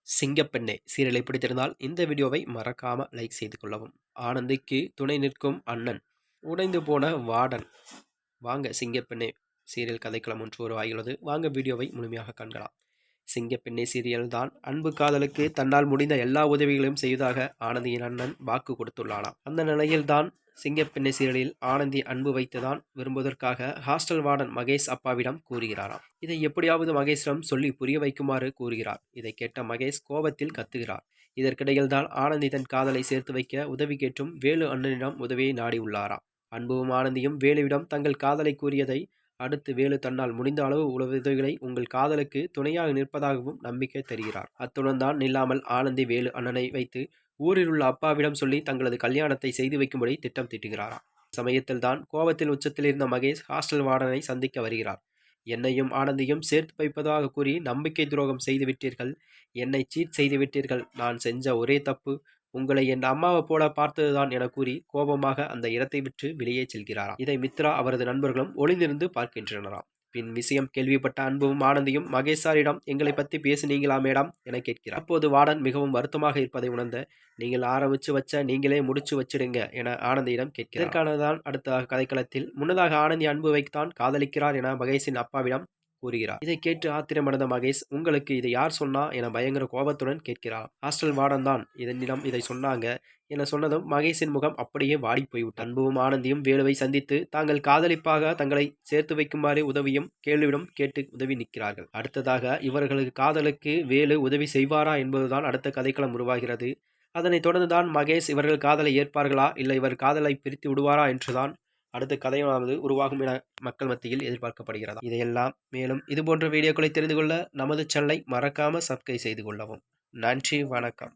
சிங்கப்பெண்ணே சீரியலை பிடித்திருந்தால் இந்த வீடியோவை மறக்காம லைக் செய்து கொள்ளவும். ஆனந்திக்கு துணை நிற்கும் அண்ணன், உடைந்து போன வார்டன். வாங்க சிங்கப்பெண்ணே சீரியல் கதைக்களம் ஒன்று உருவாகியுள்ளது. வாங்க வீடியோவை முழுமையாக காண்கலாம். சிங்கப்பெண்ணே சீரியல் தான் அன்பு காதலுக்கு தன்னால் முடிந்த எல்லா உதவிகளையும் செய்வதாக ஆனந்தியின் அண்ணன் வாக்கு கொடுத்துள்ளாராம். அந்த நிலையில்தான் சிங்கப்பெண்ணே சீரியலில் ஆனந்தி அன்பு வைத்துதான் விரும்புவதற்காக ஹாஸ்டல் வார்டன் மகேஷ் அப்பாவிடம் கூறுகிறாராம். இதை எப்படியாவது மகேஷிடம் சொல்லி புரிய வைக்குமாறு கூறுகிறார். இதை கேட்ட மகேஷ் கோபத்தில் கத்துகிறார். இதற்கிடையில் தான் ஆனந்தி தன் காதலை சேர்த்து வைக்க உதவி கேட்டும் வேலு அண்ணனிடம் உதவியை நாடி உள்ளாராம். அன்புவும் ஆனந்தியும் வேலுவிடம் தங்கள் காதலை கூறியதை அடுத்து வேலு தன்னால் முடிந்த அளவு உதவிகளை உங்கள் காதலுக்கு துணையாக நிற்பதாகவும் நம்பிக்கை தருகிறார். அத்துடன் தான் நில்லாமல் ஆனந்தி வேலு அண்ணனை வைத்து ஊரில் உள்ள அப்பாவிடம் சொல்லி தங்களது கல்யாணத்தை செய்து வைக்கும்படி திட்டம் தீட்டுகிறாராம். சமயத்தில் தான் கோபத்தில் உச்சத்தில் இருந்த மகேஷ் ஹாஸ்டல் வார்டனை சந்திக்க வருகிறார். என்னையும் ஆனந்தியும் சேர்த்து வைப்பதாக கூறி நம்பிக்கை துரோகம் செய்து விட்டீர்கள், என்னை சீட் செய்து விட்டீர்கள், நான் செஞ்ச ஒரே தப்பு உங்களை என் அம்மாவை போல பார்த்ததுதான் என கூறி கோபமாக அந்த இடத்தை விட்டு வெளியே செல்கிறாராம். இதை மித்ரா அவரது நண்பர்களும் ஒளிந்திருந்து பார்க்கின்றனராம். பின் விஷயம் கேள்விப்பட்ட அன்பும் ஆனந்தியும் மகேஷாரிடம் எங்களை பற்றி பேசுனீங்களா மேடம் என கேட்கிறார். அப்போது வார்டன் மிகவும் வருத்தமாக இருப்பதை உணர்ந்த நீங்கள் ஆரம்பிச்சு வச்ச நீங்களே முடிச்சு வச்சிடுங்க என ஆனந்தியிடம் கேட்கிறார். இதற்கானதான் அடுத்த கதைக்களத்தில் முன்னதாக ஆனந்தி அன்பு வைத்தான் காதலிக்கிறார் என மகேஷின் அப்பாவிடம் கூறுகிறார். இதை கேட்டு ஆத்திரமடைந்த மகேஷ் உங்களுக்கு இதை யார் சொன்னா என பயங்கர கோபத்துடன் கேட்கிறார். ஹாஸ்டல் வார்டன் தான் இதனிடம் இதை சொன்னாங்க என சொன்னதும் மகேஷின் முகம் அப்படியே வாடி போய்விட்டு அன்பும் ஆனந்தியும் வேலுவை சந்தித்து தாங்கள் காதலிப்பாக தங்களை சேர்த்து வைக்குமாறு உதவியும் கேள்வியிடம் கேட்டு உதவி நிற்கிறார்கள். அடுத்ததாக இவர்களது காதலுக்கு வேலு உதவி செய்வாரா என்பதுதான் அடுத்த கதைக்களம் உருவாகிறது. அதனைத் தொடர்ந்துதான் மகேஷ் இவர்கள் காதலை ஏற்பார்களா இல்லை இவர் காதலை பிரித்து விடுவாரா என்றுதான் அடுத்த கதையானது உருவாகும் என மக்கள் மத்தியில் எதிர்பார்க்கப்படுகிறது. இதையெல்லாம் மேலும் இதுபோன்ற வீடியோக்களை தெரிந்து கொள்ள நமது சேனலை மறக்காம சப்ஸ்கிரைப் செய்து கொள்ளவும். நன்றி, வணக்கம்.